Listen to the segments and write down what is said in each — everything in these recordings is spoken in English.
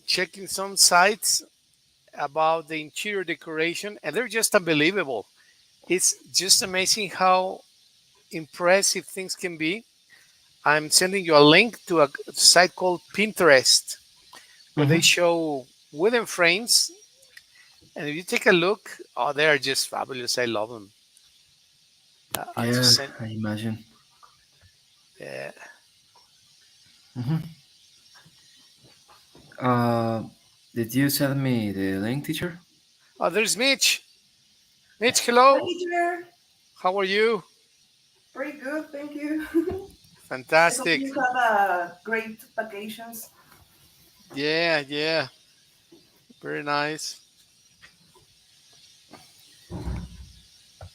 checking some sites about the interior decoration, and they're just unbelievable. It's just amazing how impressive things can be. I'm sending you a link to a site called Pinterest where they Hmm. show wooden frames. And if you take a look, oh, they are just fabulous. I love them. I Yeah, just sent, I imagine. yeah. Hmm. Uh, did you send me the link, teacher? Oh, there's Mitch. Mitch, Hi, hello. teacher. How are you? Pretty good, thank you. I hope Fantastic. you have a great vacations. Yeah, yeah. Very nice.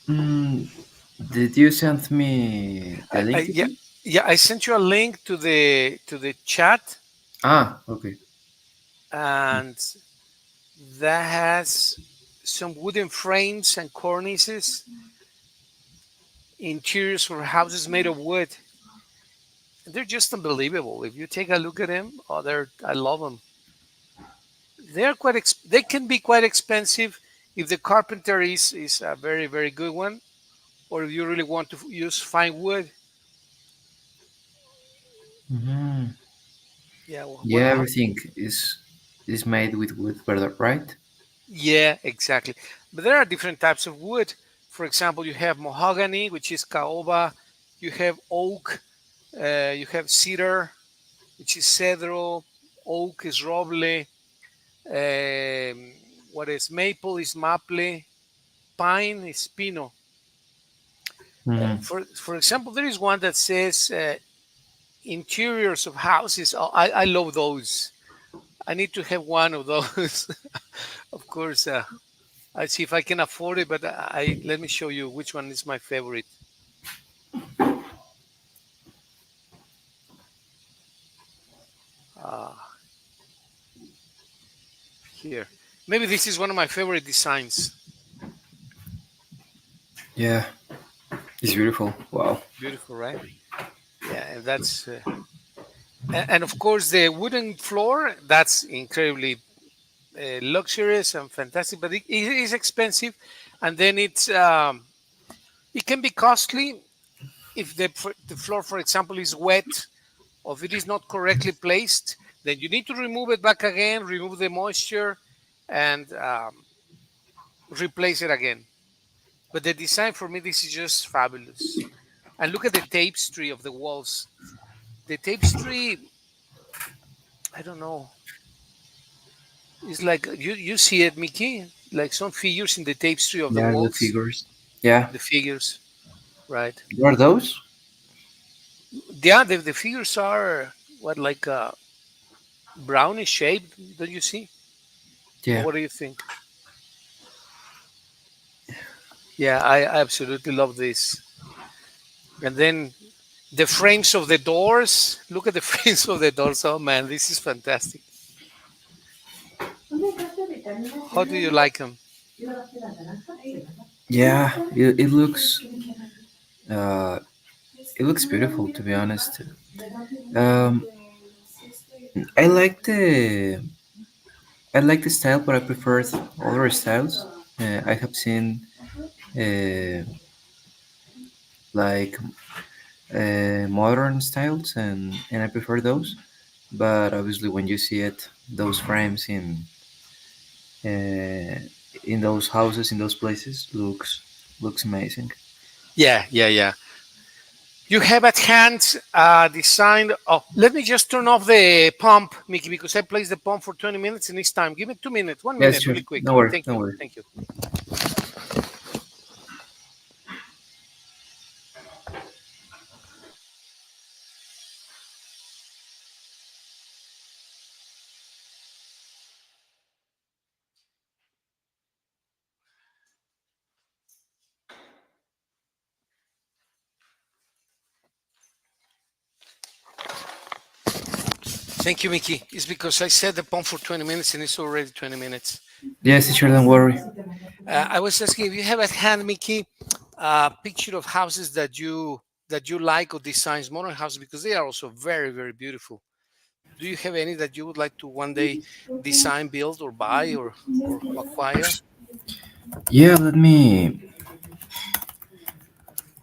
Mm, did you send me the link, Yeah, teacher? yeah. I sent you a link to the chat, Ah, okay. and that has some wooden frames and cornices, interiors for houses made of wood. They're just unbelievable. If you take a look at them, oh, they're I love them. They're they can be quite expensive if the carpenter is a very very good one, or if you really want to use fine wood. Hmm. Yeah, Yeah, everything is made with wood, brother, right? yeah, exactly. But there are different types of wood. For example, you have mahogany, which is caoba. You have oak. You have cedar, which is cedro. Oak is roble. Um, what is maple is maple. Pine is pino. Hmm. For example, there is one that says interiors of houses. Oh, I love those. I need to have one of those. Of course, I see if I can afford it, but I let me show you which one is my favorite. Uh, Here, maybe this is one of my favorite designs. Yeah, it's beautiful. Wow. Beautiful, right? Yeah, and and of course the wooden floor. That's incredibly luxurious and fantastic, but it is expensive, and then it can be costly if the floor, for example, is wet or if it is not correctly placed. Then you need to remove it back again, remove the moisture, and replace it again. But the design for me, this is just fabulous. And look at the tapestry of the walls. The tapestry, I don't know, it's like you see it, Mickey, like some figures in the tapestry of the Yeah, the walls, figures. Yeah, the figures, right? what are those? Yeah, the figures are what like brownish shape, don't you see? Or Yeah. what do you think? Yeah, I absolutely love this. And then the frames of the doors. Look at the frames of the doors. Oh man, this is fantastic. How do you like them? Yeah, uh it looks beautiful, to be honest. Um, I like the I like the style, but I prefer other styles. I have seen uh, like modern styles, and I prefer those. But obviously, when you see it, those frames uh, in those houses, in those places, looks amazing. Yeah, yeah, yeah. You have at hand designed. Oh, let me just turn off the pump, Mickey, because I placed the pump for 20 minutes and it's time. Give me 2 minutes, one Yes, minute, sure. really quick. No worry, Thank no you. worry. Thank you. Thank you, Mickey. It's because I set the pump for 20 minutes and it's already 20 minutes. Yes, teacher, don't worry. I was asking if you have at hand, Mickey, a picture of houses that you like or designs, modern houses, because they are also very, very beautiful. Do you have any that you would like to one day design, build, or buy, or acquire? Yeah,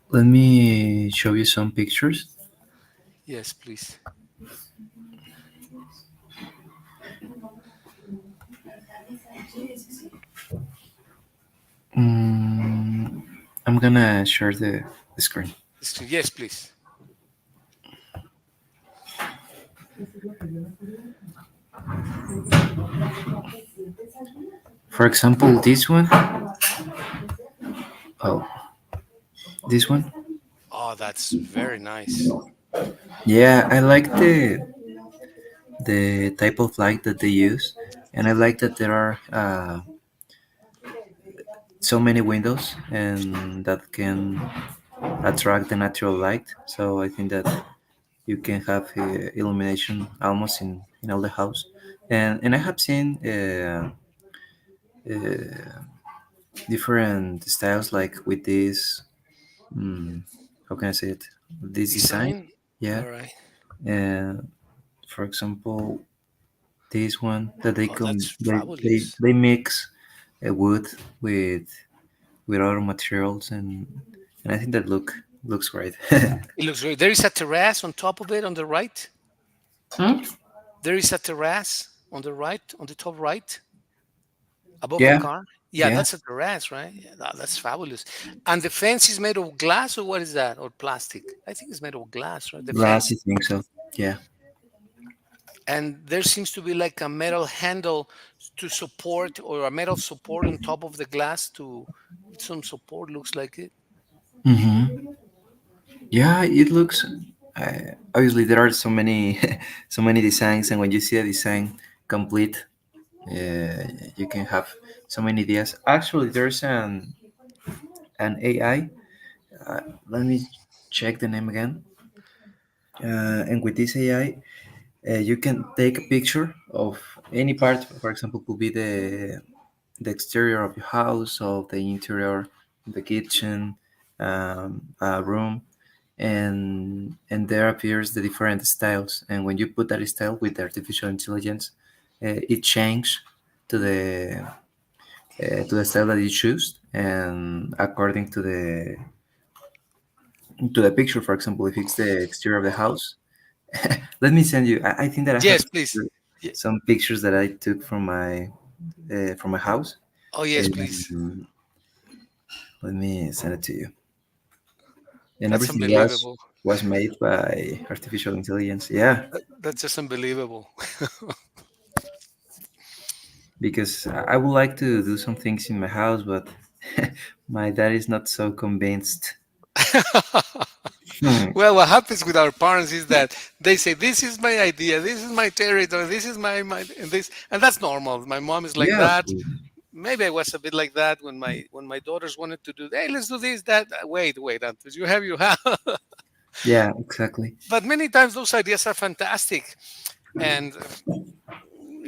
let me show you some pictures. Yes, please. Mm, I'm gonna share the screen. Yes, please. For example, this one. Oh, this one. Oh, that's very nice. Yeah, I like the type of light that they use, and I like that there are so many windows and that can attract the natural light. So I think that you can have illumination almost in all the house, and I have seen uh, different styles like with this. Mm, how can I say it? This design, Design. yeah. All right. And for example, this one that they Oh, come that's fabulous. they mix wood with with other materials, and I think that looks great. It looks great. There is a terrace on top of it on the right. Hmm? There is a terrace on the right, on the top right, above the Yeah, car. Yeah, yeah. that's a terrace, right? Yeah, that's fabulous. And the fence is made of glass, or what is that? Or plastic? I think it's made of glass, right? The Glass, I fence. think so. Yeah. And there seems to be like a metal handle to support, or a metal support on top of the glass to with some support. Looks like it. Hmm. Yeah, it looks. Obviously, there are so many, so many designs, and when you see a design complete, uh, you can have so many ideas. Actually, there's an AI. Uh, Let me check the name again. And with this AI, you can take a picture of any part. For example, could be the exterior of your house, of the interior, the kitchen, a room, and there appears the different styles. And when you put that style with the artificial intelligence, it changes to the style that you choose, and according to the picture. For example, if it's the exterior of the house, let me send you. I think that I have Yes, please. Ye- some pictures that I took from my house, Oh, yes, please. and let me send it to you. And That's everything unbelievable. was made by artificial intelligence. Yeah, That's just unbelievable. because I would like to do some things in my house, but my dad is not so convinced. Hmm. Well, what happens with our parents is that they say, "This is my idea. This is my territory. This is my and this," and that's normal. My mom is like Yeah, of that. course. Maybe I was a bit like that when my daughters wanted to do. Hey, let's do this, that. Wait, Antus, you have. Yeah, exactly. But many times those ideas are fantastic, and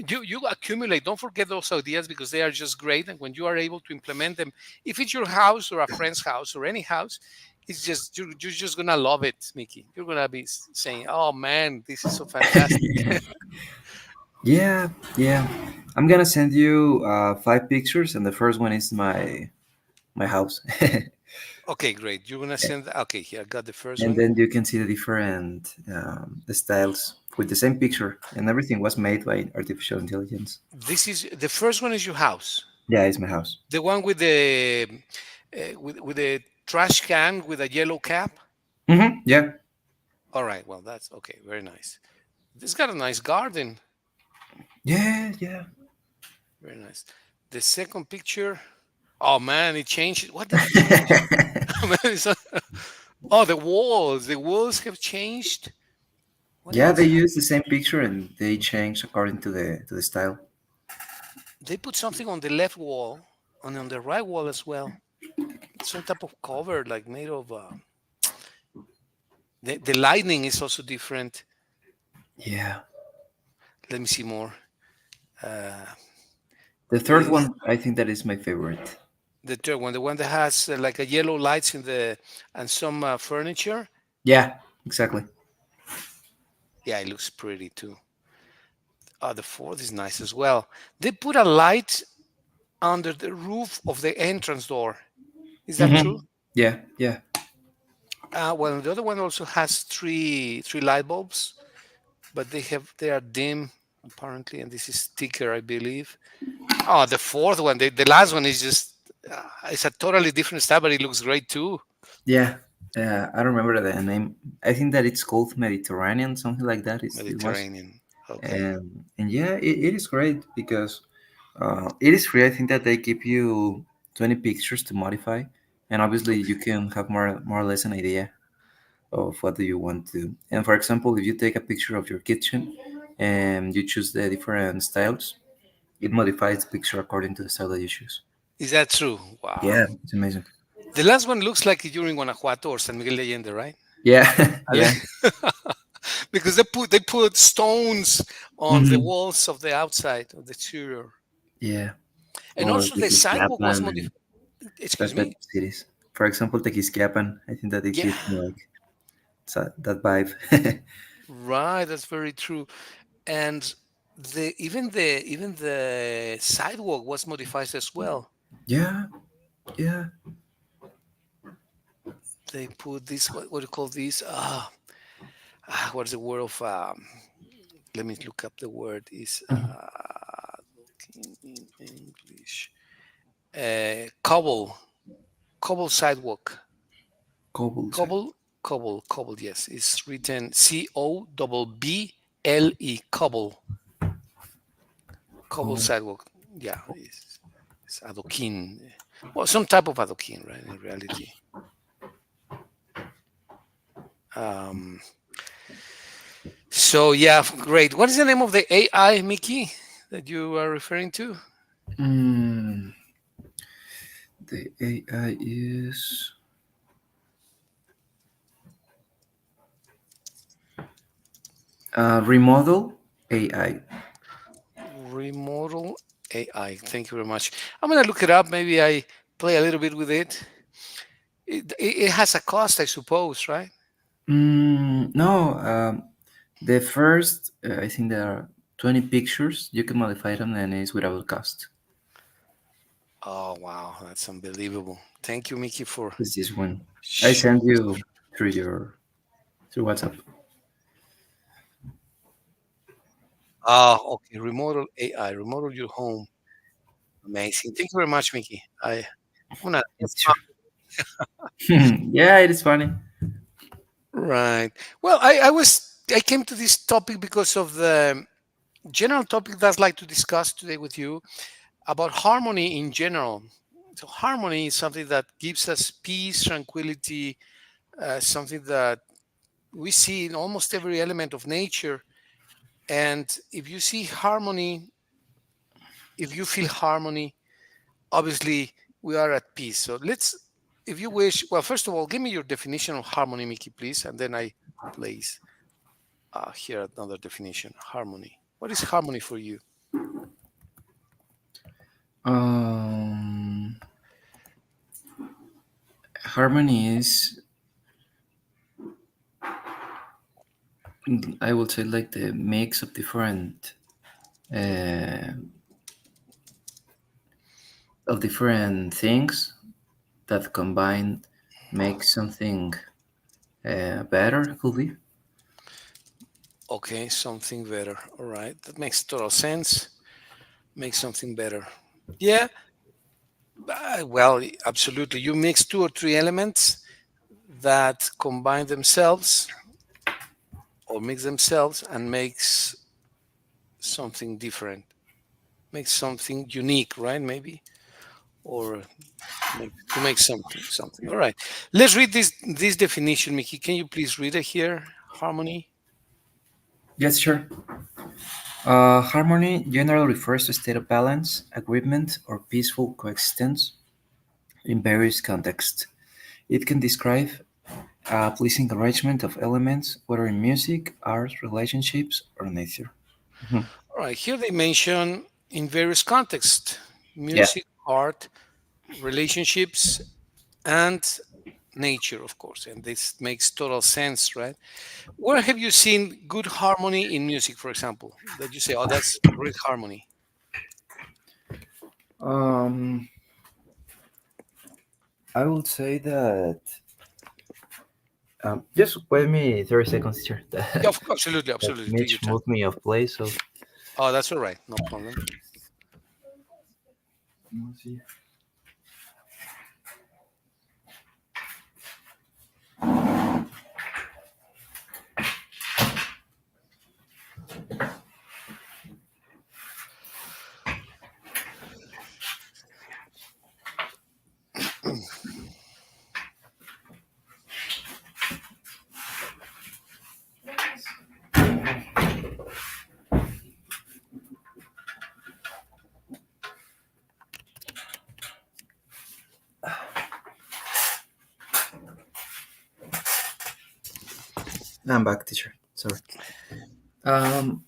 you accumulate. Don't forget those ideas because they are just great. And when you are able to implement them, if it's your house or a friend's house or any house, it's just you're just gonna love it, Mickey. You're gonna be saying, "Oh man, this is so fantastic." Yeah, yeah. I'm gonna send you 5 pictures, and the first one is my house, Okay, great. You're gonna send. Okay, here I got the first and one. then you can see the different styles with the same picture, and everything was made by artificial intelligence. This is the first one. Is your house, Yeah, it's my house. the one with the with the trash can with a yellow cap? Yeah, All right. Well, that's okay. Very nice. This got a nice garden. yeah, yeah. Very nice. The second picture. Oh man, it changed. What did it change? Man, oh, the walls. The walls have changed. What Yeah, else they happened? use the same picture and they change according to the style. They put something on the left wall and on the right wall as well. Some type of cover, like made of. The lighting is also different. Yeah. Let me see more. Uh, The third is one, I think that is my favorite. the third one, the one that has like a yellow lights in the and some furniture. Yeah, exactly. Yeah, it looks pretty too. The fourth is nice as well. They put a light under the roof of the entrance door. Is that true? Yeah, yeah, Well, the other one also has three light bulbs, but they are dim apparently, and this is thicker, I believe. Oh, the fourth one, the last one is just it's a totally different style, but it looks great too. yeah. I don't remember the name. I think that it's called Mediterranean, something like that. It was, Mediterranean. Okay. and yeah, it is great because it is free. I think that they give you 20 pictures to modify, and obviously you can have more or less an idea of what do you want to. And for example, if you take a picture of your kitchen and you choose the different styles, it modifies the picture according to the style that you choose. Is that true? Wow. Yeah, it's amazing. The last one looks like you're in Guanajuato or San Miguel de Allende, right? Yeah, I yeah, think- because they put stones on the hmm, walls of the outside of the exterior, yeah. and Or also the sidewalk was Tequisquiapan and modified. Excuse that type me. of cities. For example, Tequisquiapan, I think that it Yeah, gives me like that vibe. right. That's very true. And even the sidewalk was modified as well. Yeah, yeah. They put this what do you call this? What's the word of let me look up the word is Mhm. in English. Cobble sidewalk. Cobbles. Cobble. Yes, it's written COBBLE. Cobble Oh. sidewalk. Yeah, it's adoquin. Well, some type of adoquin, right? In reality. Um, so yeah, great. What is the name of the AI, Mickey, that you are referring to? Mm, the AI is remodel AI. Remodel AI. Thank you very much. I'm gonna look it up. Maybe I play a little bit with it. It has a cost, I suppose, right? No, the first, I think there are 20 pictures. You can modify them and it's without cost. Oh wow, that's unbelievable. Thank you, Mickey, for It's this one. I send showing this. you through through WhatsApp. Okay. Remodel AI. Remodel your home. Amazing. Thank you very much, Mickey. I'm gonna. It's true. Yeah, it is funny. Right. Well, I came to this topic because of the general topic that I'd like to discuss today with you about harmony in general. So harmony is something that gives us peace, tranquility, something that we see in almost every element of nature. And if you see harmony, if you feel harmony, obviously we are at peace. So let's, if you wish, well, first of all, give me your definition of harmony, Mickey, please, and then I place here another definition: harmony. What is harmony for you? Um, Harmony is, I would say, like the mix uh, of different things that combined make something better. Could be. Okay, something better. All right, that makes total sense. Make something better. Yeah, well, absolutely. You mix two or three elements that combine themselves or mix themselves and makes something different, makes something unique, right? Maybe, or to make something. All right, let's read this definition, Mickey. Can you please read it here? Harmony. Yes, sure. Harmony generally refers to a state of balance, agreement, or peaceful coexistence in various contexts. It can describe a pleasing arrangement of elements, whether in music, art, relationships, or nature. Mhm. All right, here they mention in various contexts: Yeah. music, art, relationships, and nature, of course, and this makes total sense, right? Where have you seen good harmony in music, for example, that you say, "Oh, that's great harmony"? Um, I would say that. Just wait me 30 seconds here. Yeah, That, absolutely, that absolutely. Take your Mitch time. moved me off place, so. Oh, that's all right. No problem. I'm back, teacher. Sorry. Um,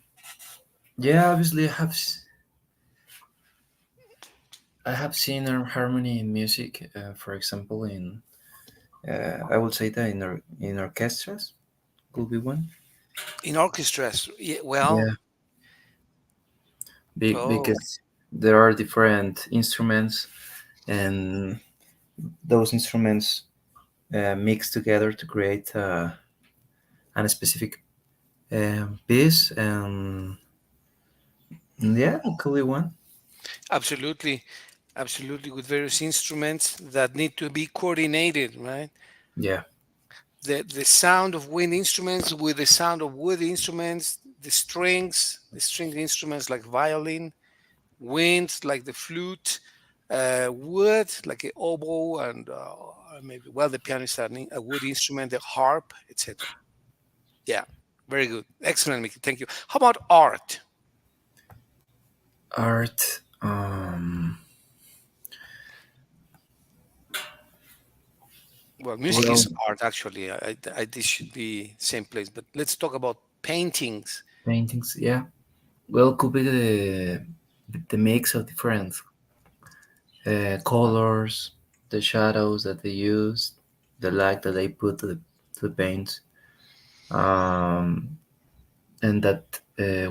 yeah, obviously I have seen harmony in music. For example, in I would say that in orchestras could be one. In orchestras, yeah, Yeah, well, oh, because there are different instruments, and those instruments mix together to create a specific piece. And yeah, it could be one. absolutely, absolutely, with various instruments that need to be coordinated, right? Yeah. The sound of wind instruments with the sound of wood instruments, the string instruments like violin, wind like the flute, wood like a oboe, and maybe well the piano is a wood instrument, the harp, etc. Yeah, very good, excellent, Mickey. Thank you. How about art? Art. Well, music Well, is art actually. This should be same place, but let's talk about paintings. paintings. Yeah. Well, could be the mix of different colors, the shadows that they use, the light that they put to the paint, um, and that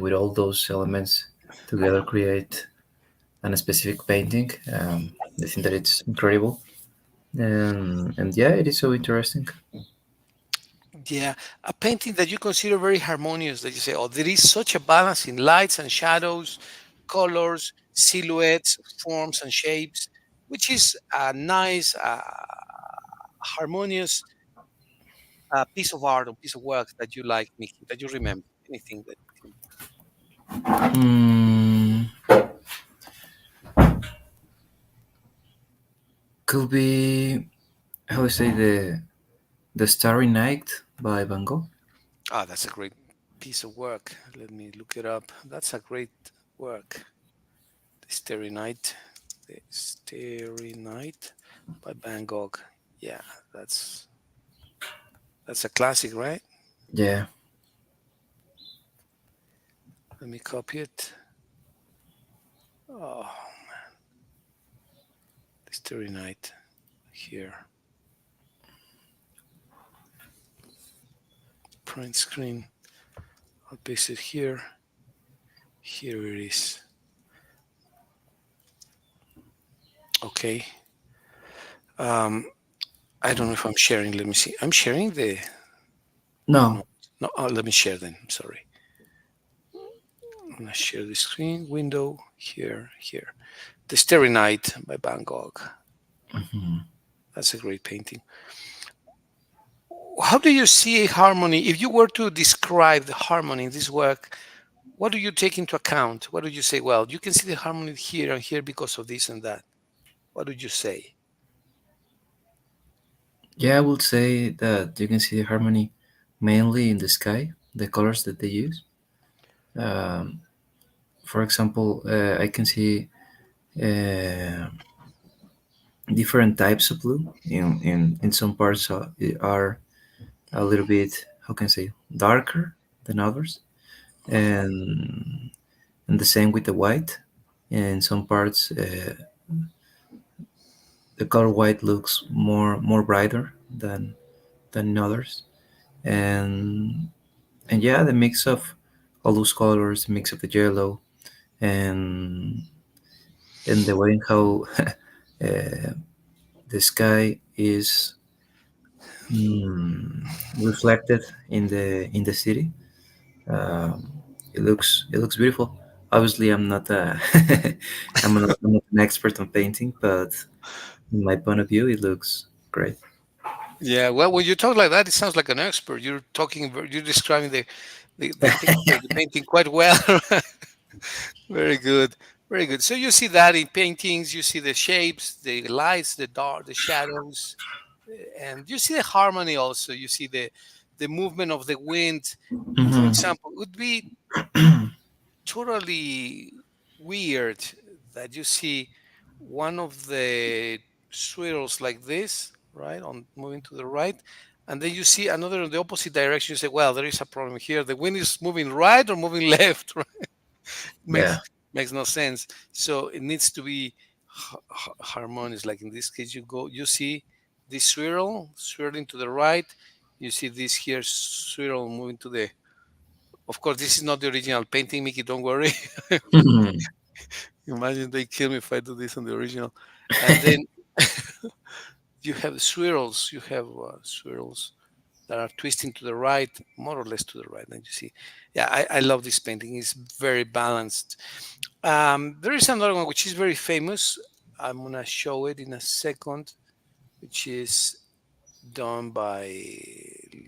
with all those elements together create a specific painting. I think that it's incredible, and yeah, it is so interesting. Yeah, a painting that you consider very harmonious, that you say, oh, there is such a balance in lights and shadows, colors, silhouettes, forms and shapes, which is a nice, harmonious piece of art or piece of work that you like, Mickey, that you remember. Anything that you can. Mm, could be how I say the Starry Night by Van Gogh. Ah, that's a great piece of work. Let me look it up. That's a great work. The Starry Night. The Starry Night by Van Gogh. Yeah, that's a classic, right? Yeah, Let me copy it. Oh, the Starry Night here. Print screen. I'll paste it here. Here it is. Okay. Um, I don't know if I'm sharing. Let me see. I'm sharing the. Oh no. no, no. Let me share then. Sorry. I'm gonna share the screen window here. Here. The Starry Night by Van Gogh. Mhm. That's a great painting. How do you see harmony? If you were to describe the harmony in this work, what do you take into account? What do you say? Well, you can see the harmony here and here because of this and that. What would you say? Yeah, I would say that you can see the harmony mainly in the sky, the colors that they use. Um, for example, I can see uh, different types of blue. In some parts are a little bit, how can I say, darker than others, and the same with the white. In some parts, the color white looks more brighter, than than others. And yeah, the mix of all those colors, the mix of the yellow, and the way in how the sky is reflected in the city. Um, it looks beautiful. Obviously, I'm not I'm not an expert on painting, but in my point of view, it looks great. Yeah, well, when you talk like that, it sounds like an expert. You're talking, you're describing the picture, the painting quite well. Very good, very good. So you see that in paintings, you see the shapes, the lights, the dark, the shadows, and you see the harmony also. You see the movement of the wind. For Hmm. example, it would be totally weird that you see one of the swirls like this, right, on moving to the right, and then you see another in the opposite direction. You say, "Well, there is a problem here. The wind is moving right or moving left." Right? Yeah. Makes no sense. So it needs to be harmonious. Like in this case, you see this swirl swirling to the right. You see this here swirl moving to the. Of course, this is not the original painting, Mickey. Don't worry. Mhm. Imagine they kill me if I do this on the original. And then you have swirls. You have swirls that are twisting to the right, more or less to the right. And you see, yeah, I love this painting. It's very balanced. There is another one which is very famous. I'm gonna show it in a second, which is done by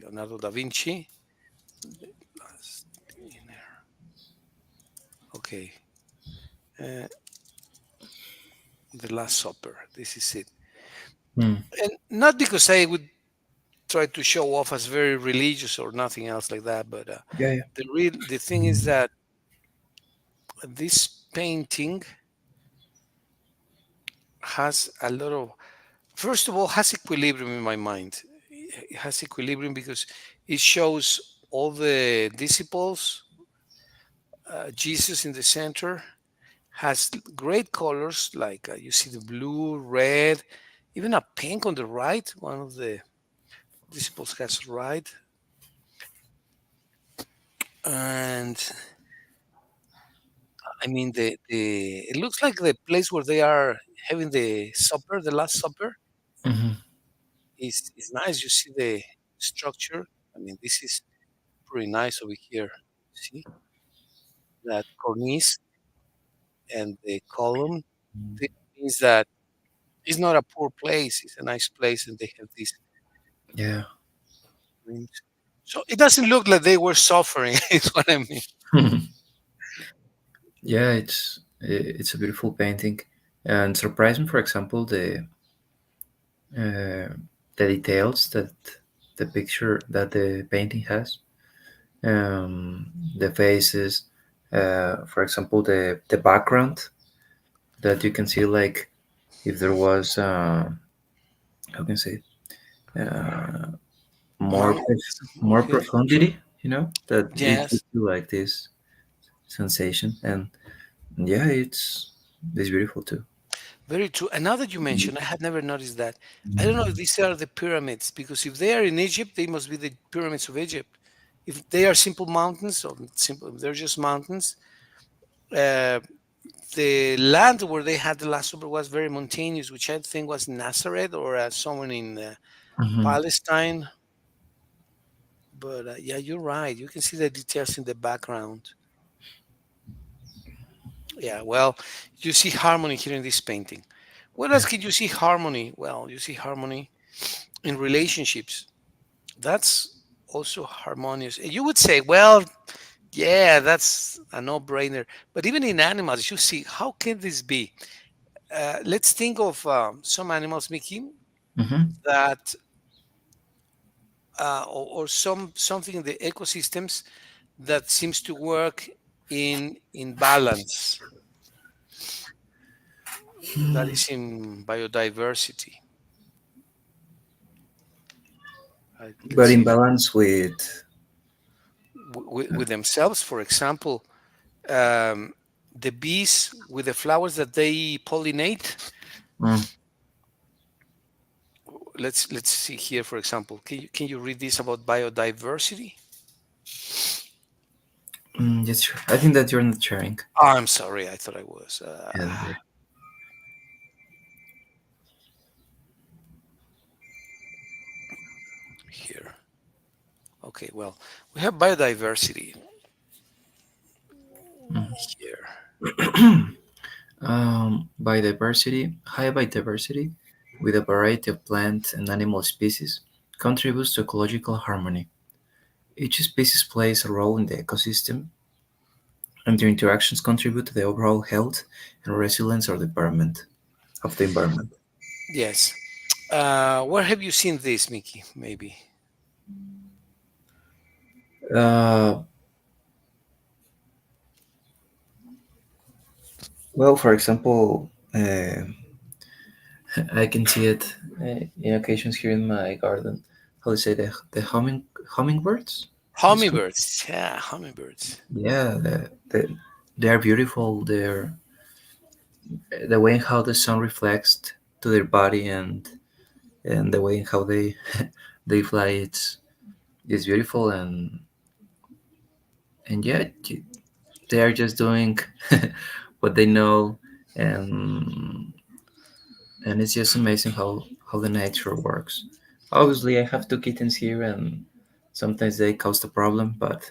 Leonardo da Vinci. The last dinner. Okay, uh, the Last Supper. This is it, Mm. and not because I would try to show off as very religious or nothing else like that. But Yeah, yeah. the thing is that this painting has a lot of, first of all, has equilibrium in my mind. It has equilibrium because it shows all the disciples, Jesus in the center, has great colors like you see the blue, red, even a pink on the right. One of the disciples has red, and I mean, the it looks like the place where they are having the supper, the Last Supper, Hmm. is nice. You see the structure. I mean, this is pretty nice over here. See that cornice and the column. This means that it's not a poor place. It's a nice place, and they have these Yeah. rooms. So it doesn't look like they were suffering. Is what I mean. Yeah, it's a beautiful painting, and surprising. For example, uh, the details that the picture that the painting has, the faces, for example, the background that you can see, like if there was how can I say more Mountains. more Okay. profundity, that it Yes. gives you like this sensation, and yeah, it's beautiful too. Very true. And now that you mention, I had never noticed that. I don't know if these are the pyramids, because if they are in Egypt, they must be the pyramids of Egypt. If they are simple mountains, or simple, if they're just mountains, uh, the land where they had the Last Supper was very mountainous, which I think was Nazareth or someone in Hmm. Palestine. But yeah, you're right. You can see the details in the background. Yeah, well, you see harmony here in this painting. What else Yeah. can you see harmony? Well, you see harmony in relationships. That's also harmonious. And you would say, well, yeah, that's a no-brainer. But even in animals, you see, how can this be? Let's think of some animals, Mickey, Hmm. that or something in the ecosystems that seems to work in balance. That is in biodiversity. But Let's in see, balance with. with themselves, for example, um, the bees with the flowers that they pollinate. Mm. let's see here. For example, can you read this about biodiversity? Yes, sure. I think that you're not sharing. Oh, I'm sorry, I thought I was. Yeah, don't worry. Here. Okay, well, we have biodiversity here. Biodiversity, high biodiversity, with a variety of plant and animal species, contributes to ecological harmony. Each species plays a role in the ecosystem, and their interactions contribute to the overall health and resilience of the environment. Yes. Where have you seen this, Mickey? Maybe. Uh, well, for example, I can see it in occasions here in my garden. How to say the hummingbirds? This one? Hummingbirds. Yeah, hummingbirds. Yeah, they are beautiful. They're the way in how the sun reflects to their body and the way in how they they fly. It's beautiful and yeah, they are just doing what they know and and it's just amazing how the nature works. Obviously, I have two kittens here, and sometimes they cause a problem, but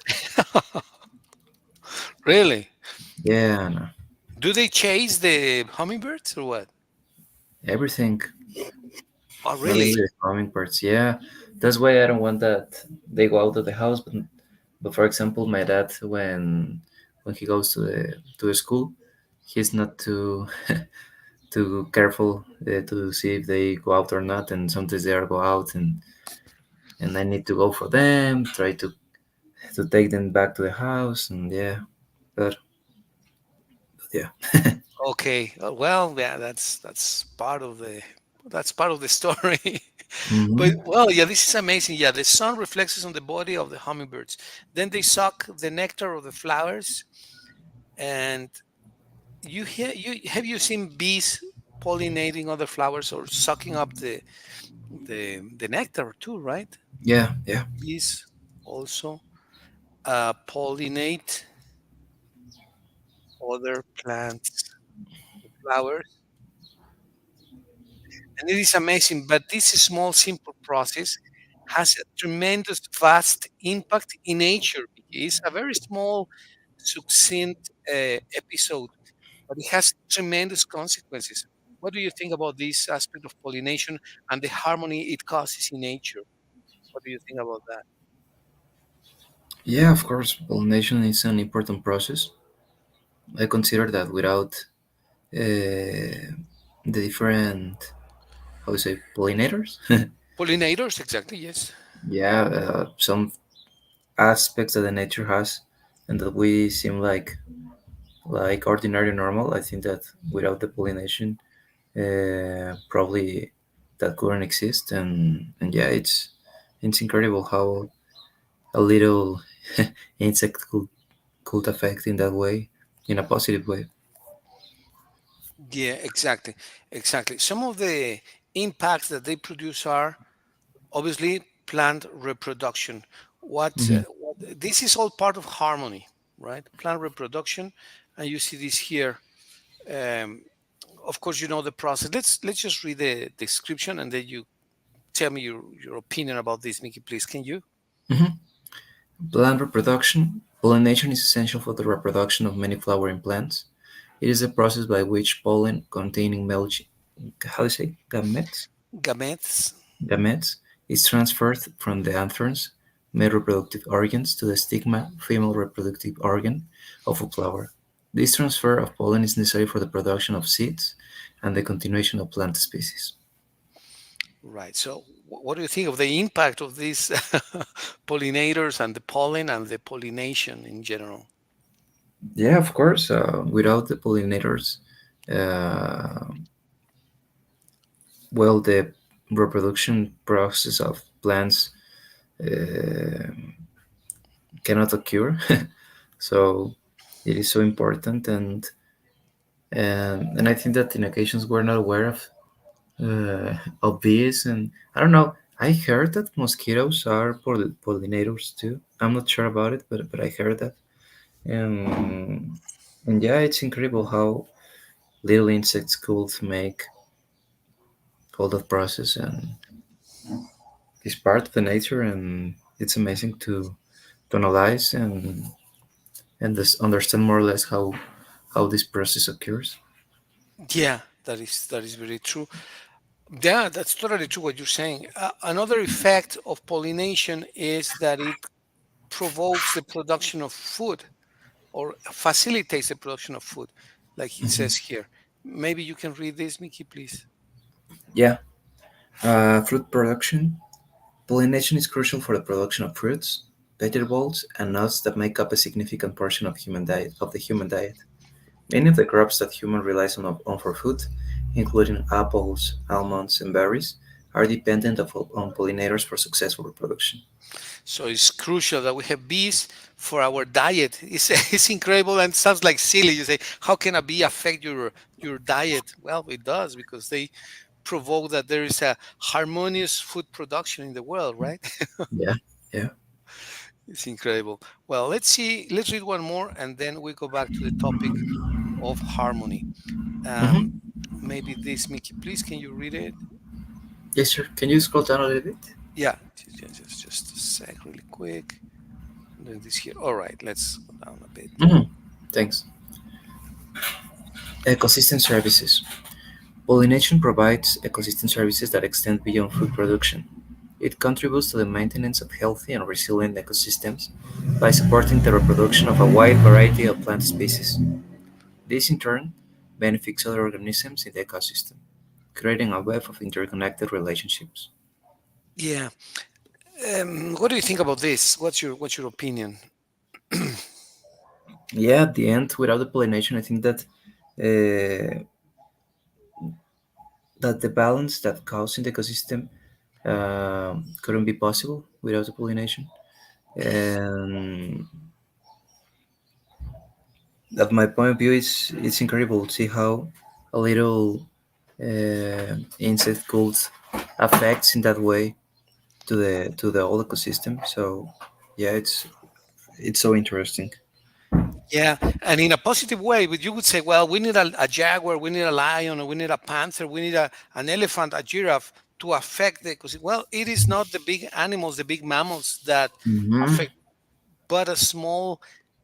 Really? yeah, no, Do they chase the hummingbirds or what? everything, Oh, not really? only the hummingbirds. Yeah, that's why I don't want that they go out of the house. But for example, my dad, when he goes to the school, he's not too too careful to see if they go out or not, and sometimes they are go out, and I need to go for them, try to take them back to the house, and yeah, but yeah. Okay. Well, yeah, that's part of the story. But Hmm. well, yeah, this is amazing. Yeah, the sun reflects on the body of the hummingbirds. Then they suck the nectar of the flowers. And you have you seen bees pollinating other flowers or sucking up the nectar too, right? Yeah, yeah, Bees also pollinate other plants, flowers. And it is amazing, but this small, simple process has a tremendous, vast impact in nature. It's a very small, succinct episode, but it has tremendous consequences. What do you think about this aspect of pollination and the harmony it causes in nature? What do you think about that? yeah. Of course, pollination is an important process. I consider that without the different, how to say, pollinators, Pollinators, exactly, yes. yeah, some aspects that the nature has, and that we seem like ordinary normal. I think that without the pollination, probably that couldn't exist, and yeah, it's incredible how a little insect could affect in that way, in a positive way. Yeah, exactly, exactly. Some of the impacts that they produce are obviously plant reproduction. Hmm. This is all part of harmony, right? Plant reproduction, and you see this here. Um, of course, you know the process. Let's just read the description, and then you tell me your opinion about this, Mickey. Please, can you? Hmm. Plant reproduction. Pollination is essential for the reproduction of many flowering plants. It is a process by which pollen containing male, how do you say, Gametes. gametes, is transferred from the anthers, male reproductive organs, to the stigma, female reproductive organ, of a flower. This transfer of pollen is necessary for the production of seeds and the continuation of plant species. Right. So, what do you think of the impact of these pollinators and the pollen and the pollination in general? Yeah, of course. Without the pollinators, uh, well, the reproduction process of plants uh, cannot occur. So it is so important, and I think that in occasions we're not aware obvious, and I don't know. I heard that mosquitoes are pollinators too. I'm not sure about it, but I heard that. And and yeah, it's incredible how little insects could make all that process, and it's part of the nature, and it's amazing to analyze and understand more or less how this process occurs. Yeah, that is very true. Yeah, that's totally true what you're saying. Another effect of pollination is that it provokes the production of food or facilitates the production of food, like it says here. Maybe you can read this, Mickey, please. Yeah, fruit production. Pollination is crucial for the production of fruits, vegetables, and nuts that make up a significant portion of the human diet. Many of the crops that human relies on for food, including apples, almonds, and berries, are dependent on pollinators for successful reproduction. So it's crucial that we have bees for our diet. It's, it's incredible and sounds like silly. You say, how can a bee affect your diet? Well, it does because they provoke that there is a harmonious food production in the world, right? Yeah, yeah. It's incredible. Well, let's read one more and then we go back to the topic of harmony. Um, Mm-hmm. maybe this, Mickey, please, can you read it? Yes, sir. Can you scroll down a little bit? Yeah, just a sec, really quick. I'm doing this here. All right, let's go down a bit. Mm-hmm. Thanks. Ecosystem services. Pollination provides ecosystem services that extend beyond food production. It contributes to the maintenance of healthy and resilient ecosystems by supporting the reproduction of a wide variety of plant species. This, in turn, benefits other organisms in the ecosystem, creating a web of interconnected relationships. Yeah. What do you think about this? What's your opinion? Yeah, at the end, without the pollination, I think uh, that the balance that caused in the ecosystem couldn't be possible without the pollination. And at my point of view, it's incredible to see how a little insect could affects in that way to the whole ecosystem. So yeah, it's so interesting. Yeah, and in a positive way, but you would say, well, we need a jaguar, we need a lion, or we need a panther, we need an elephant, a giraffe to affect the ecosystem. Well, it is not the big animals, the big mammals that Hmm. affect, but a small,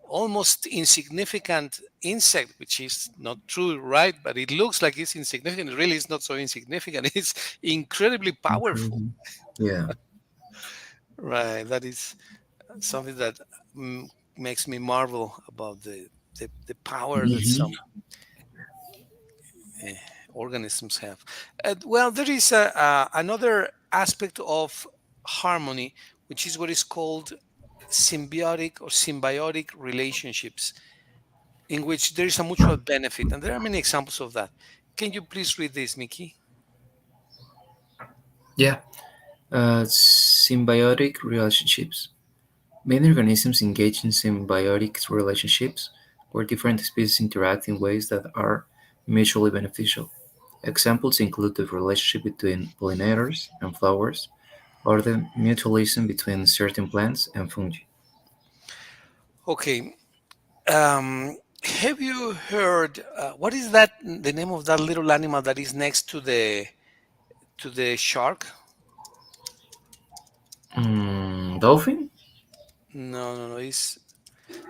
almost insignificant insect, which is not true, right? But it looks like it's insignificant. It really is not so insignificant. It's incredibly powerful, Incredible. Yeah. right? That is something that mm, makes me marvel about the power that Hmm. some uh, organisms have. Well, there is another aspect of harmony, which is what is called symbiotic relationships, in which there is a mutual benefit, and there are many examples of that. Can you please read this, Mickey? Yeah. Symbiotic relationships. Many organisms engage in symbiotic relationships where different species interact in ways that are mutually beneficial. Examples include the relationship between pollinators and flowers, or the mutualism between certain plants and fungi. Okay. Have you heard what is that? The name of that little animal that is next to the shark? Dolphin? No, no, no. It's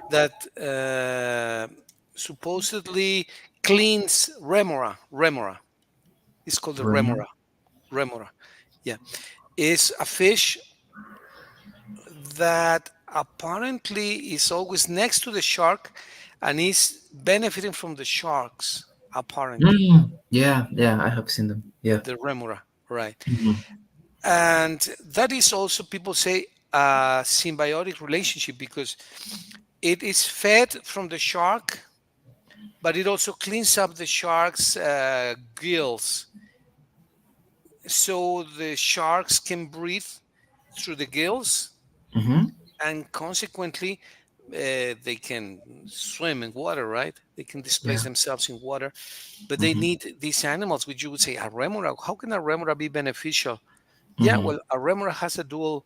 that supposedly cleans remora. Remora. It's called the Rama? remora. Remora. Yeah. It's a fish that apparently is always next to the shark and is benefiting from the sharks, apparently. Yeah, yeah, I have seen them. Yeah. The remora. Right. Mhm. And that is also, people say, a symbiotic relationship because it is fed from the shark, but it also cleans up the shark's gills. So the sharks can breathe through the gills, Mhm. and consequently, They can swim in water, right? They can displace Yeah. themselves in water, but they Mm-hmm. need these animals, which you would say a remora. How can a remora be beneficial? Yeah, Mm-hmm. well, a remora has a dual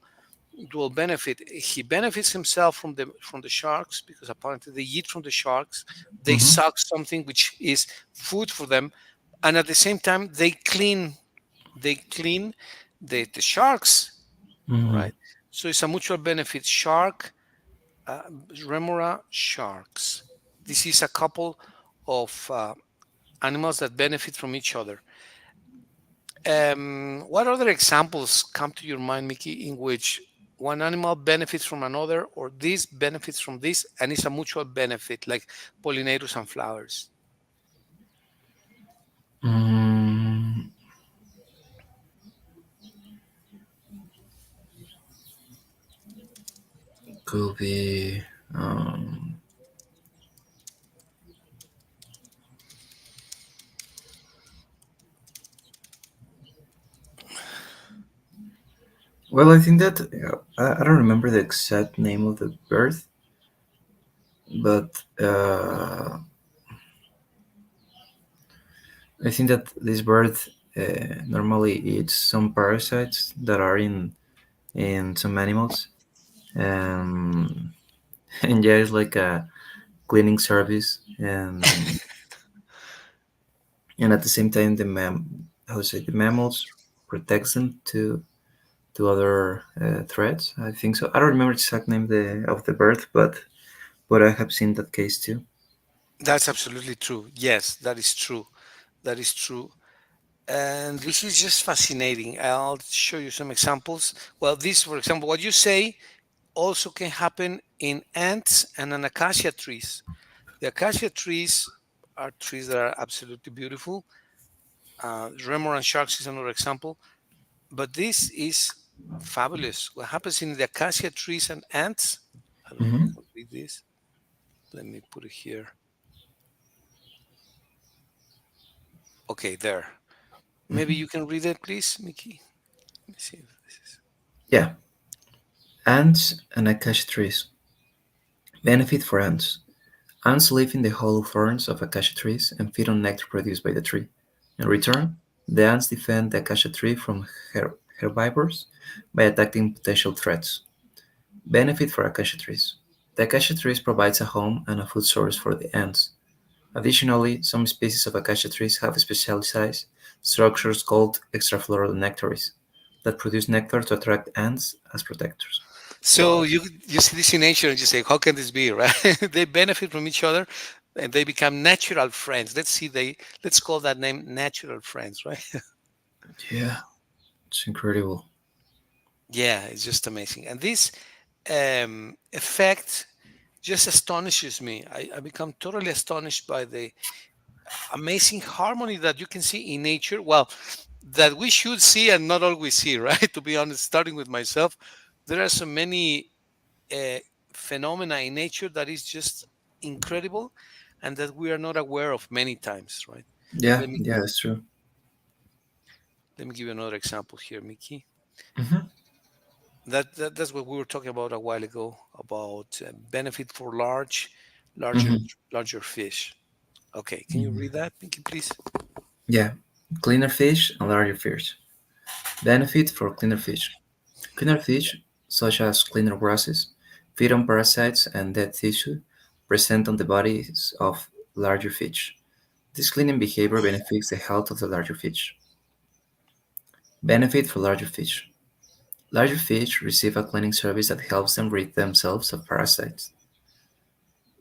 benefit. He benefits himself from the sharks because apparently they eat from the sharks. They Mm-hmm. suck something which is food for them, and at the same time they clean the sharks, Mm-hmm. right? So it's a mutual benefit. Shark, remora, sharks. This is a couple of animals that benefit from each other. What other examples come to your mind, Mickey, in which one animal benefits from another, or this benefits from this, and it's a mutual benefit, like pollinators and flowers? Mm, could be. Um, well, I think that I don't remember the exact name of the bird, but I think that this bird normally eats some parasites that are in some animals, um, and yeah, it's like a cleaning service, and at the same time, how to say the mammals protects them to other threats. I think so. I don't remember the exact name of the bird, but I have seen that case too. That's absolutely true. Yes, that is true. That is true. And this is just fascinating. I'll show you some examples. Well, this, for example, what you say also can happen in ants and in acacia trees. The acacia trees are trees that are absolutely beautiful. Remoran sharks is another example, but this is fabulous. What happens in the acacia trees and ants? I don't know if you Hmm. can read this. Let me put it here. Okay, there. Maybe Hmm. you can read it, please, Mickey. Let me see if this is. Yeah, ants and acacia trees. Benefit for ants. Ants live in the hollow thorns of acacia trees and feed on nectar produced by the tree. In return, the ants defend the acacia tree from herbivores by attacking potential threats. Benefit for acacia trees. The acacia trees provides a home and a food source for the ants. Additionally, some species of acacia trees have specialized structures called extrafloral nectaries that produce nectar to attract ants as protectors. So Wow. you see this in nature and you say, how can this be, right? They benefit from each other and they become natural friends. Let's call that name natural friends, right? Yeah, it's incredible. Yeah, it's just amazing. And this effect just astonishes me. I become totally astonished by the amazing harmony that you can see in nature. Well, that we should see and not always see, right? To be honest, starting with myself, there are so many uh, phenomena in nature that is just incredible and that we are not aware of many times, right? Yeah, Let me yeah, that's true. let me give you another example here, Mickey. Hmm. That's what we were talking about a while ago about benefit for larger Hmm. larger fish. Okay, can you read that, Mickey, please? Yeah, cleaner fish and larger fish. Benefit for cleaner fish. Cleaner fish, such as cleaner grasses, feed on parasites and dead tissue present on the bodies of larger fish. This cleaning behavior benefits the health of the larger fish. Benefit for larger fish. Larger fish receive a cleaning service that helps them rid themselves of parasites,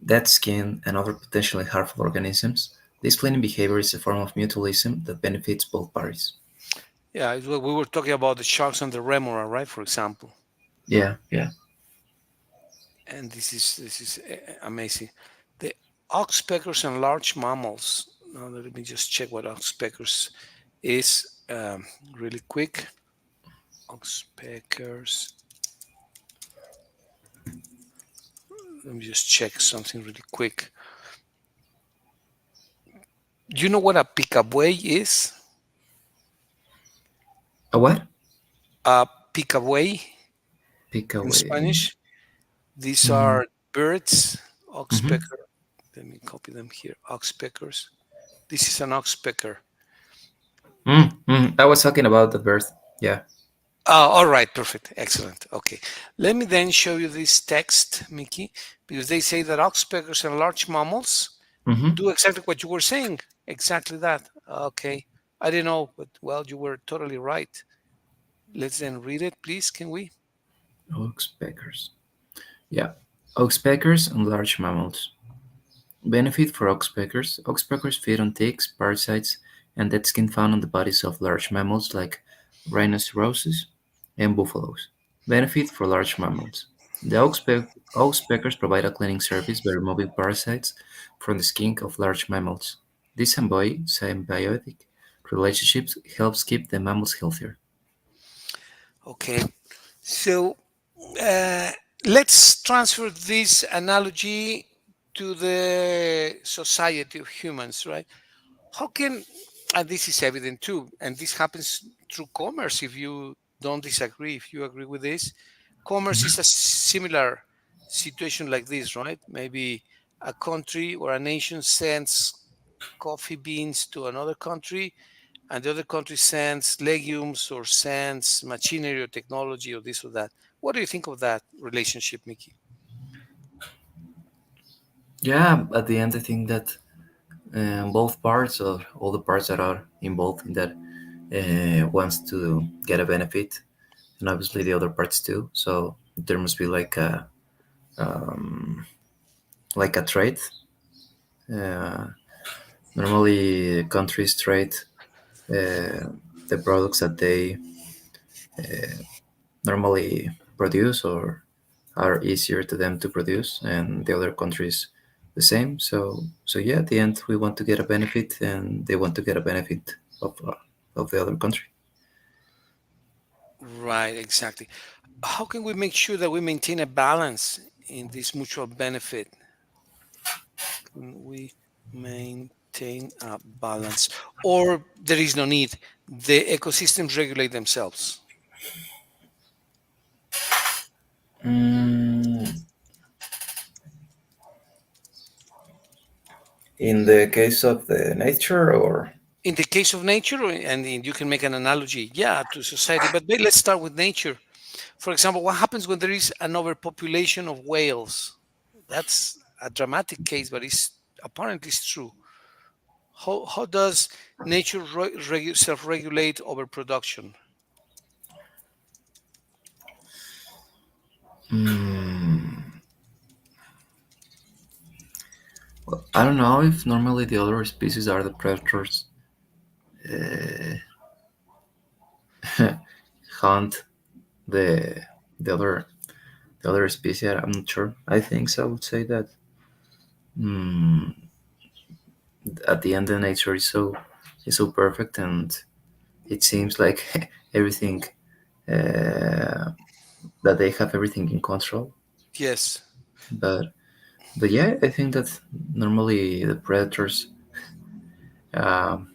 dead skin, and other potentially harmful organisms. This cleaning behavior is a form of mutualism that benefits both parties. Yeah, it's what we were talking about the sharks and the remora, right? For example, Yeah, yeah. and this is amazing. The oxpeckers and large mammals. Now let me just check what oxpeckers is really quick. Oxpeckers. Let me just check something really quick. Do you know what a picaway is? A what? A picaway Pick in away. Spanish. These Mm, are birds, Mm-hmm. oxpecker. Let me copy them here. Oxpeckers. This is an oxpecker. I was talking about the birth. Yeah. All right, perfect, excellent. Okay, let me then show you this text, Mickey, because they say that oxpeckers and large mammals Mm-hmm. do exactly what you were saying. Exactly that. Okay, I didn't know, but well, you were totally right. Let's then read it, please. Can we? Oxpeckers. Yeah. Oxpeckers and large mammals. Benefit for oxpeckers. Oxpeckers feed on ticks, parasites, and dead skin found on the bodies of large mammals like rhinoceroses and buffaloes. Benefit for large mammals. The oxpeckers provide a cleaning service by removing parasites from the skin of large mammals. This symbiotic relationship helps keep the mammals healthier. Okay, so uh, let's transfer this analogy to the society of humans, right? How can, and this is evident too, and this happens through commerce if you don't disagree, if you agree with this. Commerce is a similar situation like this, right? Maybe a country or a nation sends coffee beans to another country, and the other country sends legumes or sends machinery or technology or this or that. What do you think of that relationship, Mickey? Yeah, at the end, I think that both parts, or all the parts that are involved in that, wants to get a benefit, and obviously the other parts too. So there must be um, like a trade. Uh, Normally, countries trade the products that they normally produce or are easier to them to produce, and the other countries the same. So yeah, at the end, we want to get a benefit, and they want to get a benefit of the other country. Right, exactly. How can we make sure that we maintain a balance in this mutual benefit? Can we maintain a balance? Or there is no need? The ecosystems regulate themselves. Mm, in the case of the nature, or In the case of nature, and you can make an analogy, yeah, to society, but let's start with nature. For example, what happens when there is an overpopulation of whales? That's a dramatic case, but it's apparently it's true. How does nature self-regulate overproduction? mm, well, I don't know if normally the other species are the predators uh, hunt the the other the other species. I'm not sure. I think so. I would say that mm, at the end, the nature is so perfect, and it seems like everything uh, that they have everything in control. Yes. But yeah, I think that normally the predators um,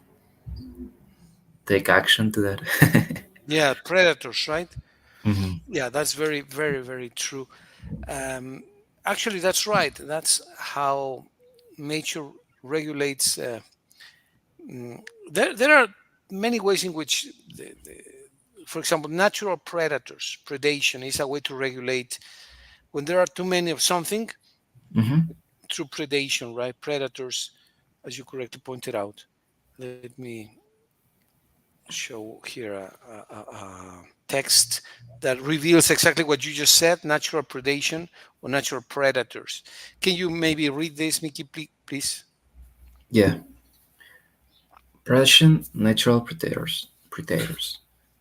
take action to that. Yeah, predators, right? hmm Yeah, that's very, very, very true. Um, Actually, that's right. That's how nature regulates. Mm, there are many ways in which, for example, natural predators, predation is a way to regulate when there are too many of something hmm through predation, right? Predators, as you correctly pointed out. Let me show here a text that reveals exactly what you just said, natural predation or natural predators. Can you maybe read this, Mickey, please? Yeah, predation, natural predators. Many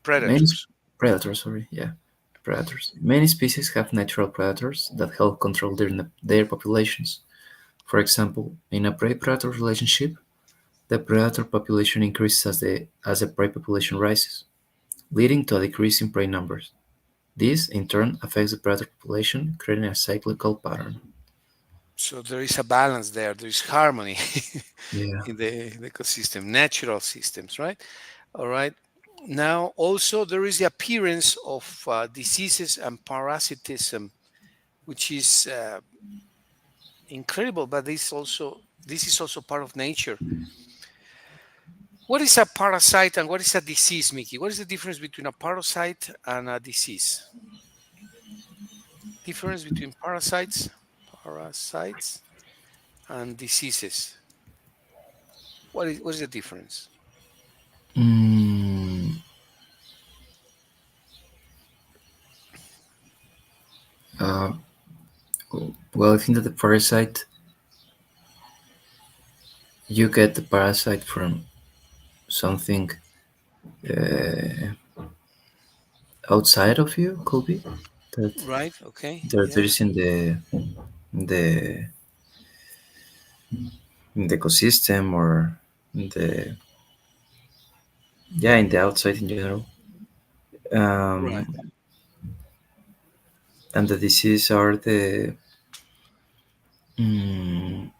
Predators. predators, sorry, yeah, predators. Many species have natural predators that help control their populations. For example, in a prey-predator relationship, the predator population increases as the prey population rises, leading to a decrease in prey numbers. This, in turn, affects the predator population, creating a cyclical pattern. So there is a balance there. There is harmony Yeah. in the ecosystem, natural systems, right? All right. Now, also, there is the appearance of diseases and parasitism. which is incredible. But this is also part of nature. What is a parasite and what is a disease, Mickey? What is the difference between a parasite and a disease? Difference between parasites and diseases. What is the difference? Mm, uh, well, I think that the parasite, you get the parasite from something uh, outside of you, could be that Right? Okay. there Yeah. is the in the ecosystem or in the yeah in the outside in general. Right. Um, and the disease are the mm,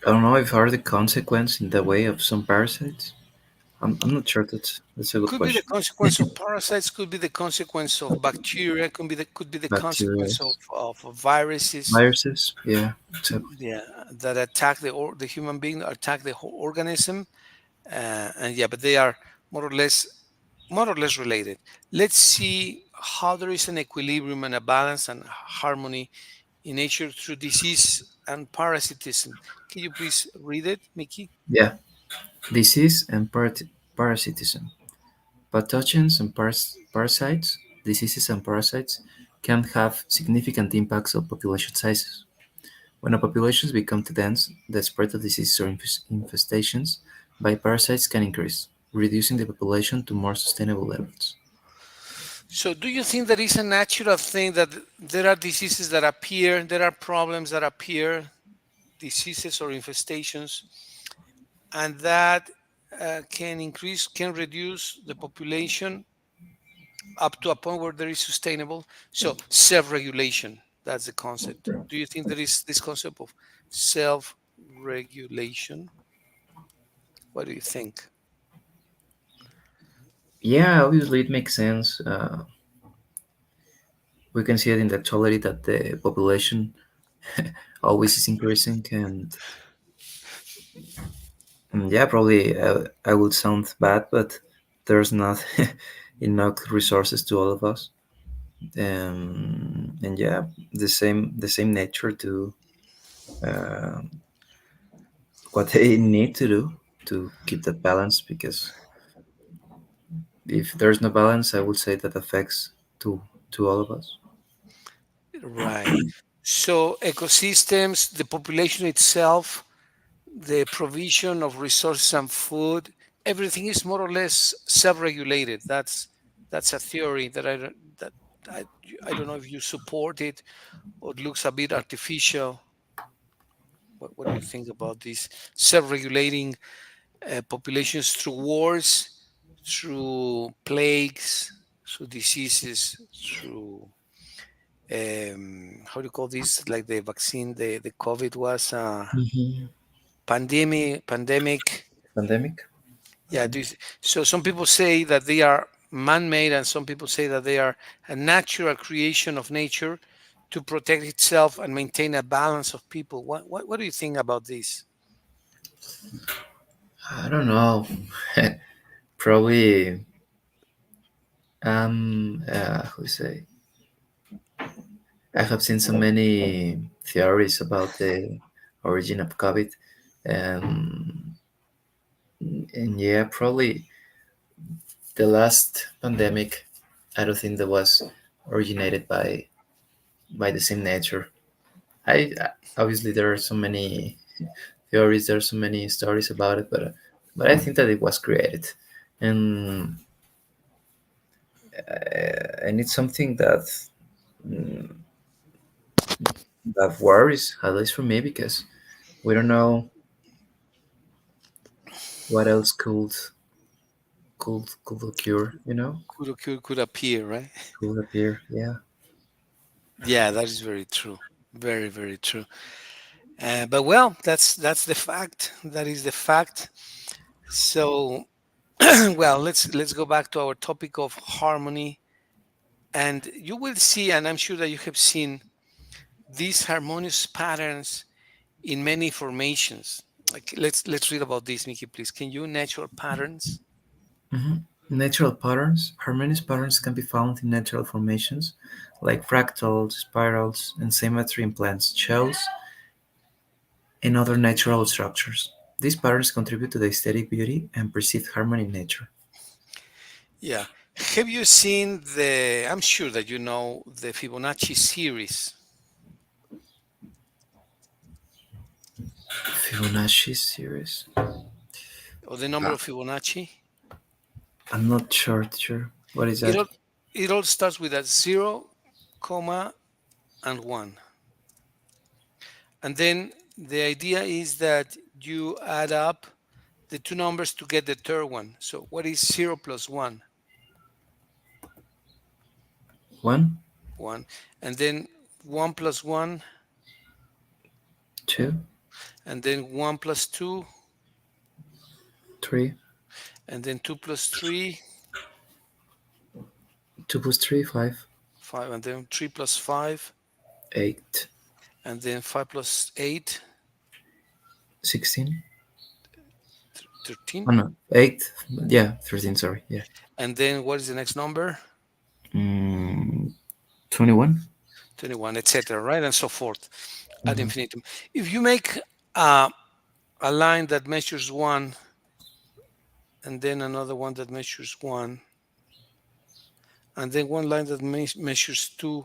I don't know if are the consequence in the way of some parasites. I'm not sure. That's a good Could be the question. consequence of parasites. Could be the consequence of bacteria. Could be the Bacteria, consequence of viruses. viruses, yeah, exactly. Yeah, that attack the human being, attack the whole organism. And yeah, but they are more or less more or less related. Let's see how there is an equilibrium and a balance and harmony in nature through disease and parasitism. Can you please read it, Mickey? Yeah, disease and parasitism. Pathogens and parasites, diseases and parasites can have significant impacts on population sizes. When a populations become too dense, the spread of diseases or infestations by parasites can increase, reducing the population to more sustainable levels. So, do you think that is a natural thing that there are diseases that appear, there are problems that appear, diseases or infestations, and that can reduce the population up to a point where there is sustainable? So, self-regulation, that's the concept. Do you think there is this concept of self-regulation? What do you think? Yeah, obviously it makes sense. We can see it in the actuality that the population always is increasing, and yeah, probably I would sound bad, but there's not enough resources to all of us, and yeah, the same nature to uh, what they need to do to keep that balance. Because if there's no balance, I would say that affects to all of us. Right. So, ecosystems, the population itself, the provision of resources and food, everything is more or less self-regulated. That's a theory that I, I don't know if you support it or it looks a bit artificial. What do you think about this self-regulating populations through wars, through plagues, through diseases, through how do you call this? Like the vaccine, the COVID was a Hmm. pandemic. Pandemic. Yeah, so some people say that they are man-made, and some people say that they are a natural creation of nature to protect itself and maintain a balance of people. What do you think about this? I don't know. Probably who say I have seen so many theories about the origin of COVID, and and yeah, probably the last pandemic. I don't think that was originated by the same nature. Obviously there are so many theories, there are so many stories about it, but I think that it was created, and and it's something that mm, that worries, at least for me, because we don't know what else could occur, Could appear, right? could appear. Yeah. Yeah, that is very true. Very, very true. But well, that's the fact. That is the fact. So, well, let's go back to our topic of harmony And you will see, and I'm sure that you have seen these harmonious patterns in many formations. Like let's read about this, Mickey, please. Can you natural patterns? Mhm. Natural patterns. Harmonious patterns can be found in natural formations like fractals, spirals, and symmetry in plants, shells, and other natural structures. These patterns contribute to the aesthetic beauty and perceived harmony in nature. Yeah. Have you seen the? I'm sure that you know the Fibonacci series Fibonacci series. or the number Ah, of Fibonacci. I'm not sure. What is It that? all it all starts with a zero, comma, and one, and then the idea is that you add up the two numbers to get the third one. So what is zero plus one? One, One, and then one plus one, two, and then one plus two, three, and then two plus three, two plus three, five, five, and then three plus five, 8, and then five plus eight, 16. 13. Oh no, 8. Yeah, 13. Sorry. Yeah. And then what is the next number? Mm, 21. 21, etc., right? And so forth ad Mm-hmm. infinitum. If you make uh, a line that measures one and then another one that measures one and then one line that measures two,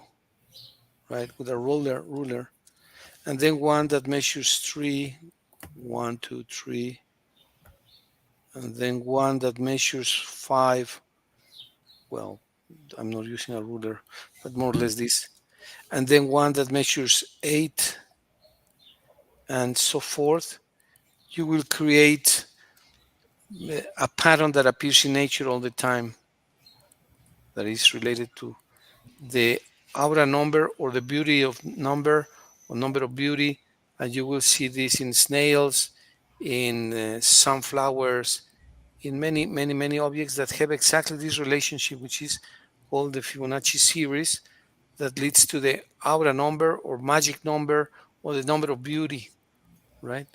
right, with a ruler, and then one that measures three, one, two, three, and then one that measures five. Well, I'm not using a ruler, but more or less this, and then one that measures eight, and so forth. You will create a pattern that appears in nature all the time that is related to the aura number or the beauty of number or number of beauty. And you will see this in snails, in sunflowers, in many objects that have exactly this relationship, which is called the Fibonacci series, that leads to the aura number or magic number or the number of beauty, right?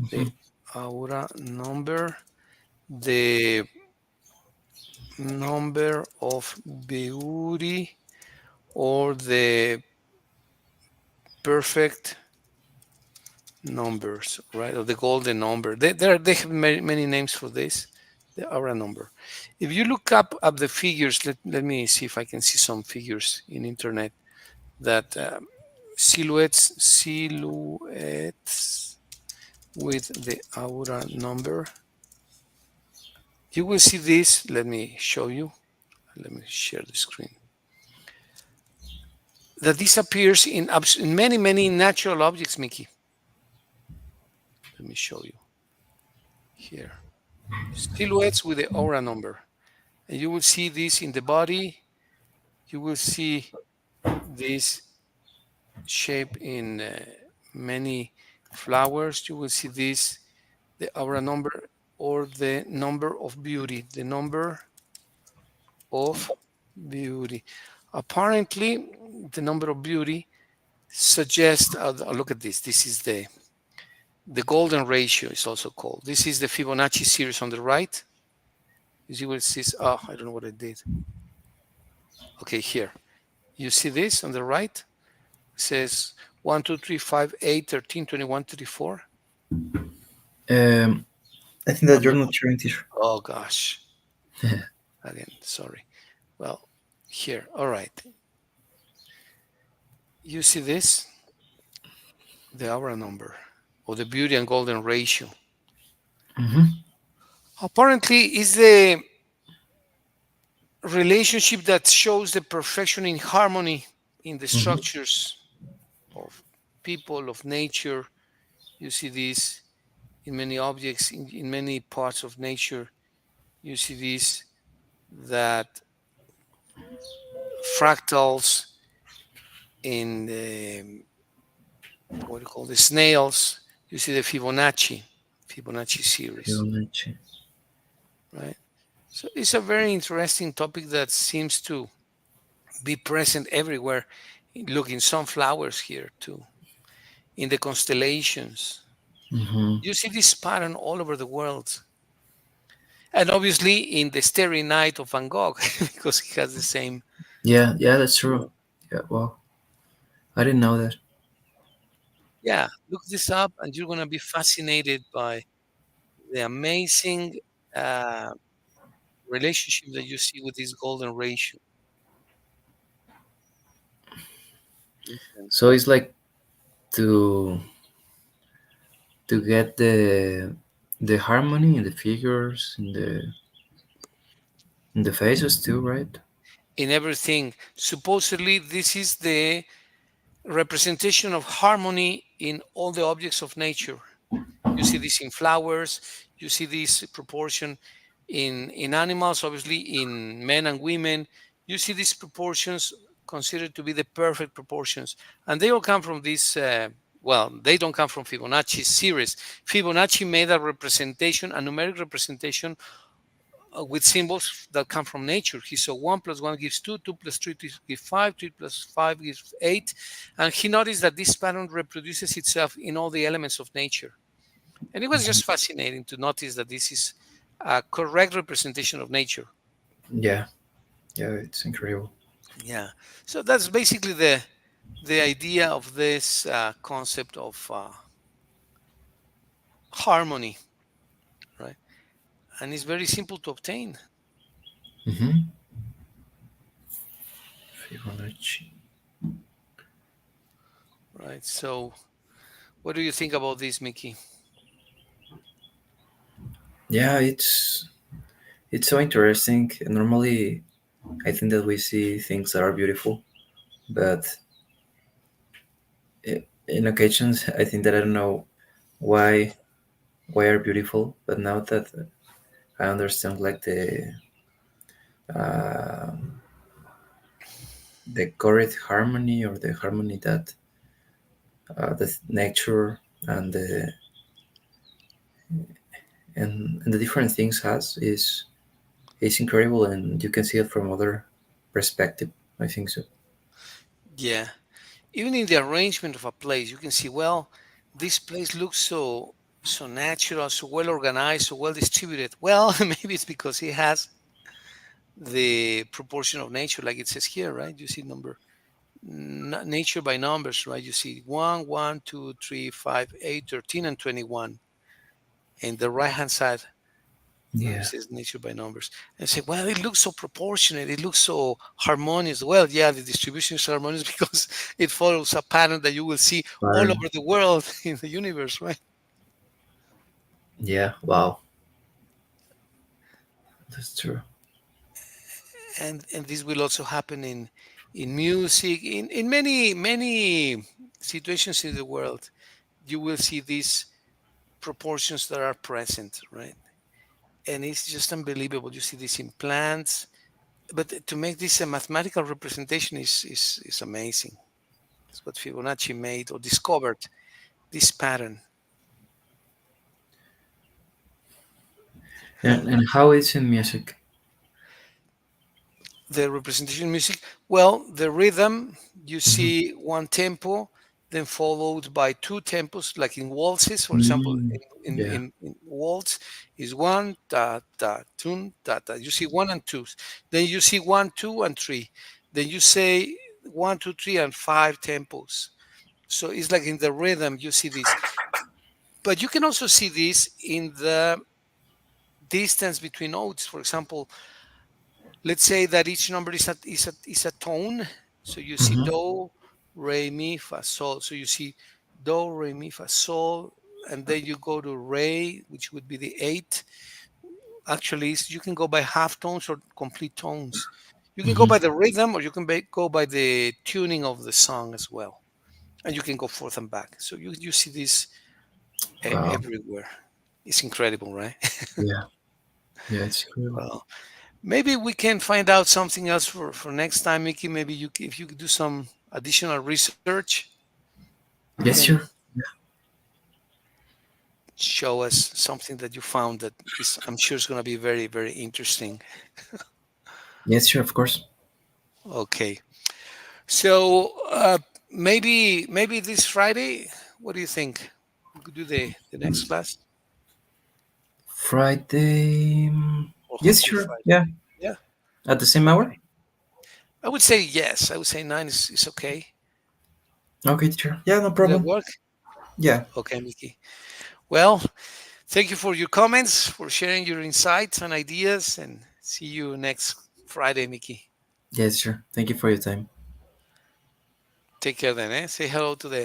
The Mm-hmm. aura number, the number of beauty, or the perfect numbers, right? Or the golden number. They have many names for this, the aura number. If you look up the figures, let me see if I can see some figures in internet that silhouettes with the aura number. You will see this. Let me show you. Let me share the screen. That this appears in many natural objects, Mickey. Let me show you here. Silhouettes with the aura number. And you will see this in the body. You will see this shape in many flowers. You will see this, the aura number or the number of beauty, the number of beauty. Apparently, the number of beauty suggests, look at this. This is the golden ratio is also called. This is the Fibonacci series on the right. You see what it says? Oh, I don't know what I did. Okay, here. You see this on the right? It says 1, 2, 3, 5, 8, 13, 21, 34. Um, I think that I'm you're not, not sharing this. oh gosh. Again, sorry. Well, here. All right. You see this? The hour number or the beauty and golden ratio. Mm-hmm. Apparently, is the relationship that shows the perfection in harmony in the Mm-hmm. structures of people, of nature. You see this in many objects, in many parts of nature. You see this, that fractals in the, what do you call the snails. You see the Fibonacci series, Fibonacci. right? So it's a very interesting topic that seems to be present everywhere. Look in sunflowers here too, in the constellations. Hmm. You see this pattern all over the world. And obviously in the Starry Night of Van Gogh, because he has the same. Yeah, yeah, that's true. Yeah, well, I didn't know that. Yeah, look this up and you're going to be fascinated by the amazing uh, relationship that you see with this golden ratio. Listen. So it's like to get the harmony in the figures in the faces too, right? In everything, supposedly, this is the representation of harmony in all the objects of nature. You see this in flowers, you see this proportion in animals, obviously in men and women. You see these proportions considered to be the perfect proportions. And they all come from this, well, they don't come from Fibonacci's series. Fibonacci made a representation, a numeric representation with symbols that come from nature. He saw 1 plus 1 gives 2, 2 plus 3 gives 5, 3 plus 5 gives 8. And he noticed that this pattern reproduces itself in all the elements of nature. And it was just fascinating to notice that this is a correct representation of nature. Yeah, yeah, it's incredible. Yeah. So that's basically the idea of this concept of harmony, right? And it's very simple to obtain, Mm-hmm. Fibonacci. right? So, what do you think about this, Mickey? Yeah, it's so interesting. Normally, I think that we see things that are beautiful, but in occasions, I think that I don't know why are beautiful. But now that I understand, like uh, the correct harmony or the harmony that the nature and and the different things has is incredible, and you can see it from other perspective. I think so. Yeah. Even in the arrangement of a place, you can see, well, this place looks so natural, so well organized, so well distributed. Well, maybe it's because it has the proportion of nature, like it says here, right? You see nature by numbers, right? You see 1, 1, 2, 3, 5, 8, 13, and 21. And the right hand side, right, it Yeah. says nature by numbers. And say, well, it looks so proportionate, it looks so harmonious. Well, yeah, the distribution is harmonious because it follows a pattern that you will see all Pattern. over the world in the universe, right? Yeah. Wow. That's true. And this will also happen in music, in many situations in the world. You will see these proportions that are present, right? And it's just unbelievable. You see this in plants, but to make this a mathematical representation is amazing. It's what Fibonacci made or discovered this pattern. And how it's in music? The representation music, well, the rhythm, you Hmm. see one tempo, then followed by two tempos, like in waltzes, for example. Mm, yeah. In waltz is one ta ta tun ta ta. You see one and two, then you see 1, 2, and 3, then you say 1, 2, 3, and five tempos. So it's like in the rhythm you see this, but you can also see this in the distance between notes. For example, let's say that each number is a tone. So you see Hmm. do, re, mi, fa, sol. So you see do, re, mi, fa, sol, and then you go to re, which would be the eight. Actually, you can go by half tones or complete tones. You can go Hmm. by the rhythm, or you can go by the tuning of the song as well, and you can go forth and back. So you see this Wow. everywhere. It's incredible, right? Yeah. Yeah, it's incredible. Well, maybe we can find out something else for next time, Mickey. Maybe if you could do some additional research, you Yes, can sure. show us something that you found that is, I'm sure, is going to be very, very interesting. Yes, sure. Of course. Okay. So maybe this Friday. What do you think? We could do the next class Friday. Yes, or sure. Friday. Yeah, Yeah. at the same hour. Okay. I would say yes. I would say 9 is okay. Okay, teacher. Yeah, no Would that problem. work? Yeah. Okay, Mickey. Well, thank you for your comments, for sharing your insights and ideas, and see you next Friday, Mickey. Yes, sure. Thank you for your time. Take care then, eh? Say hello to the